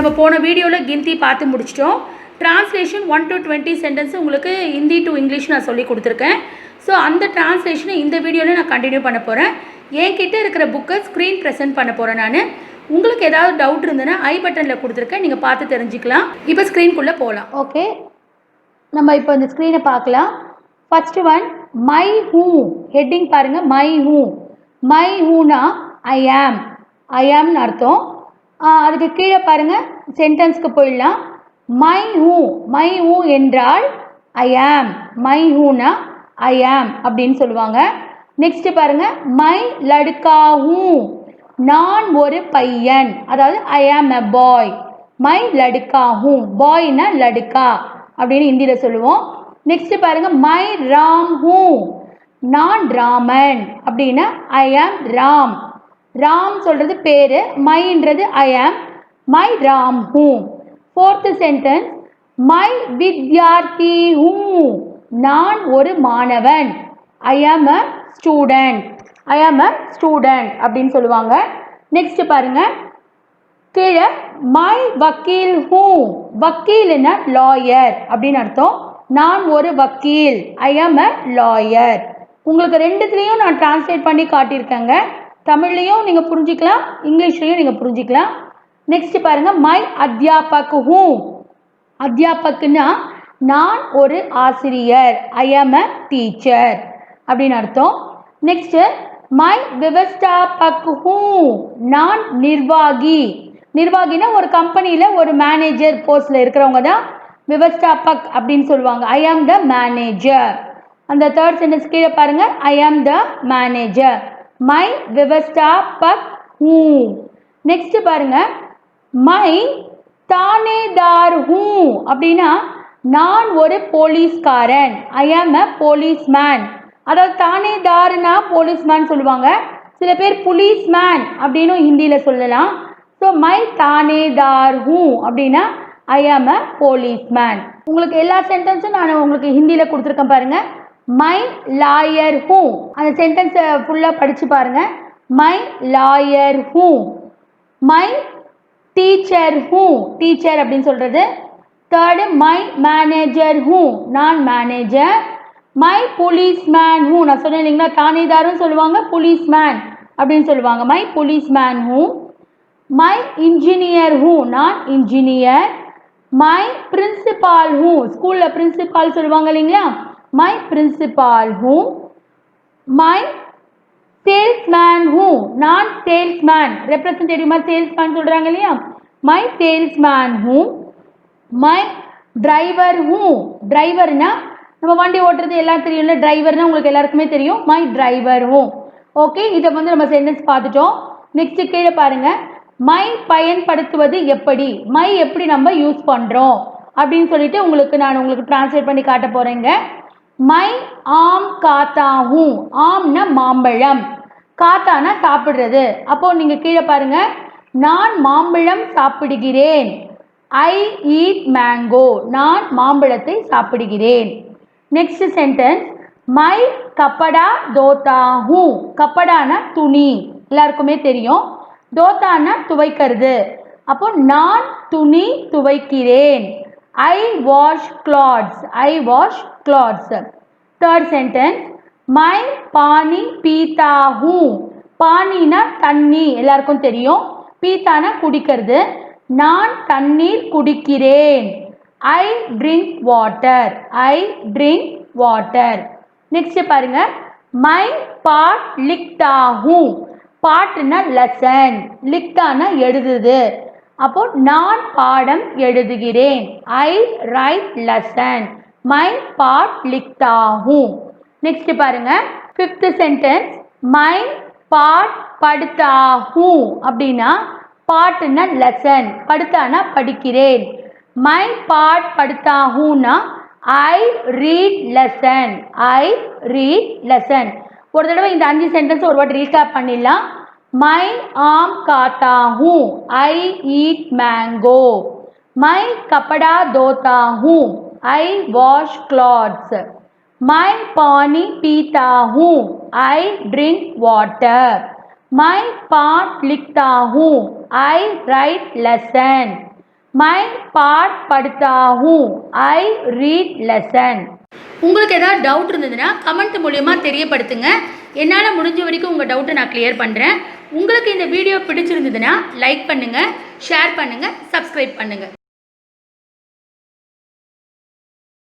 நம்ம போன வீடியோவில் கிந்தி பார்த்து முடிச்சிட்டோம். டிரான்ஸ்லேஷன் 1 to 20 சென்டென்ஸ் உங்களுக்கு ஹிந்தி டு இங்கிலீஷ் நான் சொல்லி கொடுத்துருக்கேன். ஸோ அந்த டிரான்ஸ்லேஷனை இந்த வீடியோவில் நான் கண்டினியூ பண்ண போகிறேன். என்கிட்ட இருக்கிற புக்கை ஸ்க்ரீன் ப்ரெசென்ட் பண்ண போகிறேன் நான். உங்களுக்கு ஏதாவது டவுட் இருந்ததுன்னா ஐ பட்டனில் கொடுத்துருக்கேன், நீங்கள் பார்த்து தெரிஞ்சுக்கலாம். இப்போ ஸ்க்ரீன்குள்ளே போகலாம். ஓகே, நம்ம இப்போ இந்த ஸ்க்ரீனை பார்க்கலாம். First one my who, heading பாருங்கள். மை ஹூ, மை ஹூனா ஐ ஆம்னு அர்த்தம். அதுக்கு கீழே பாருங்கள், சென்டென்ஸ்க்கு போயிடலாம். மை ஹூ என்றால் ஐ ஆம். மை ஹூனா ஐ ஆம் அப்படின்னு சொல்லுவாங்க. நெக்ஸ்ட்டு பாருங்கள், மை லடுக்கா ஹூ, நான் ஒரு பையன், அதாவது ஐ ஆம் எ பாய். மை லடுக்கா ஹூ, பாய்னா லடுக்கா அப்படின்னு ஹிந்தியில் சொல்லுவோம். நெக்ஸ்ட்டு பாருங்கள், மை ராம் ஹூ, நான் ராமன் அப்படின்னா ஐ ஆம் ராம். ராம் சொல்கிறது பேர், மைன்றது ஐ ஆம். My Ram who. Fourth sentence, my Vidyarthi who, நான் ஒரு மாணவன். ஐ ஆம் அ ஸ்டூடெண்ட். ஐ ஆம் அ ஸ்டூடெண்ட் அப்படின்னு சொல்லுவாங்க. நெக்ஸ்ட் பாருங்க, கீழே மை வக்கீல் ஹூ, வக்கீல்னா லாயர் அப்படின்னு அர்த்தம். நான் ஒரு வக்கீல். ஐ ஆம் அ லாயர். உங்களுக்கு ரெண்டுத்துலேயும் நான் டிரான்ஸ்லேட் பண்ணி காட்டியிருக்கேங்க. தமிழ்லையும் நீங்கள் புரிஞ்சிக்கலாம், இங்கிலீஷ்லையும் நீங்கள் புரிஞ்சிக்கலாம். நெக்ஸ்ட் பாருங்கள், மை அத்தியாபக் ஹூ, அத்தியாபக்னா நான் ஒரு ஆசிரியர். ஐ ஆம் அ டீச்சர் அப்படின்னு அர்த்தம். நெக்ஸ்ட்டு மை விவஸ்தாபக் ஹூ, நான் நிர்வாகி. நிர்வாகினா ஒரு கம்பெனியில் ஒரு மேனேஜர் போஸ்டில் இருக்கிறவங்க தான் விவஸ்தாபக் அப்படின்னு சொல்லுவாங்க. I am the manager. அந்த தேர்ட் சென்டென்ஸ் கீழே பாருங்கள், ஐ ஆம் த மேனேஜர். மை விவஸ்தாபக் ஹூ. நெக்ஸ்ட் பாருங்க, மை தானேதார் ஹூ அப்படின்னா நான் ஒரு போலீஸ்காரன். ஐ ஆம் அ போலீஸ்மேன். அதாவது தானேதார்னா போலீஸ்மேன் சொல்லுவாங்க. சில பேர் புலீஸ்மேன் அப்படின்னு ஹிந்தியில் சொல்லலாம். ஸோ மை தானேதார் ஹூ அப்படின்னா ஐ ஆம் அ போலீஸ்மேன். உங்களுக்கு எல்லா சென்டென்ஸும் நான் உங்களுக்கு ஹிந்தியில் கொடுத்துருக்கேன் பாருங்கள். மை லாயர் ஹூ, அந்த சென்டென்ஸை ஃபுல்லாக படித்து பாருங்கள். மை லாயர் ஹூ. மை டீச்சர் ஹூ, டீச்சர் அப்படின்னு சொல்கிறது. தேர்டு மை மேனேஜர் ஹூ, நான் மேனேஜர். மை போலீஸ்மேன் ஹூ, நான் சொன்னேன் இல்லைங்களா, தானேதாரும் சொல்லுவாங்க, போலீஸ்மேன் அப்படின்னு சொல்லுவாங்க. மை போலீஸ்மேன் ஹூ. மை இன்ஜினியர் ஹூ, நான் இன்ஜினியர். மை பிரின்சிபால் ஹூ, ஸ்கூலில் பிரின்சிபால் சொல்லுவாங்க இல்லைங்களா, மை பிரின்சிபால் ஹூ. மை சேல்ஸ்மேன் ஹூ, நான் சேல்ஸ்மேன். ரெப்ரசன்டேட்டிவ் மாதிரி சேல்ஸ்மேன் சொல்கிறாங்க இல்லையா, மை சேல்ஸ்மேன் ஹூ. மை டிரைவர் ஹூ, டிரைவர்னா நம்ம வண்டி ஓட்டுறது எல்லாம் தெரியும்ல, டிரைவர்னா உங்களுக்கு எல்லாருக்குமே தெரியும். My driver who. ஓகே, இதை வந்து நம்ம சென்டென்ஸ் பார்த்துட்டோம். நெக்ஸ்ட் கீழே பாருங்கள், மை பயன்படுத்துவது எப்படி, மை எப்படி நம்ம யூஸ் பண்ணுறோம் அப்படின்னு சொல்லிட்டு உங்களுக்கு டிரான்ஸ்லேட் பண்ணி காட்ட போகிறேங்க. மை ஆம் காத்தா ஹூ, ஆம்னா மாம்பழம், காத்தானா சாப்பிட்றது. அப்போது நீங்கள் கீழே பாருங்கள், நான் மாம்பழம் சாப்பிடுகிறேன். ஐ ஈட் மேங்கோ, நான் மாம்பழத்தை சாப்பிடுகிறேன். நெக்ஸ்ட் சென்டென்ஸ், மை கப்படா தோத்தா ஹூ, கப்படானா துணி, எல்லாருக்குமே தெரியும். தோத்தானா துவைக்கிறது. அப்போ நான் துணி துவைக்கிறேன். I wash clothes, I wash clothes. Third sentence, மை பானி பீத்தா ஹூ, பானினா தண்ணி, எல்லாருக்கும் தெரியும். பீத்தானா குடிக்கிறது. நான் தண்ணீர் குடிக்கிறேன். I drink water, I drink water. Next பாருங்க, மை பாட் லிக்டா ஹூ, பாட்டுனா லெசன், லிக்டானா எழுதுது. அப்போ நான் பாடம் எழுதுகிறேன். I write lesson. மை பாட் லிக்டா ஹூ. நெக்ஸ்ட் பாருங்க, ஃபிஃப்த் சென்டென்ஸ், மை பாட் படுத்தா ஹூ அப்படின்னா பாட்டுனா லெசன், படுத்தானா படிக்கிறேன். மை பாட் படுத்தா ஹூனா I read lesson, I read lesson. ஒரு தடவை இந்த 5 சென்டென்ஸ் ஒரு வாட்டி ரீகேப் பண்ணிடலாம். மை ஆம் காத்தா ஹூ, ஐ ஈட் மேங்கோ. மை கப்படா தோத்தா ஹூ, ஐ வாஷ் கிளாத்ஸ். மை பானி பீத்தா ஹூ, ஐ ட்ரிங்க் வாட்டர். மை பாட் லிக்டா ஹூ, I write lesson. मैं पाठ पढ़ता हूँ I read lesson. உங்களுக்கு ஏதாவது டவுட் இருந்ததுன்னா கமெண்ட் மூலியமா தெரியப்படுத்துங்க. என்னால் முடிஞ்ச வரைக்கும் உங்கள் டவுட்டை நான் கிளியர் பண்ணுறேன். உங்களுக்கு இந்த வீடியோ பிடிச்சிருந்ததுன்னா லைக் பண்ணுங்கள், ஷேர் பண்ணுங்கள், சப்ஸ்கிரைப் பண்ணுங்கள்.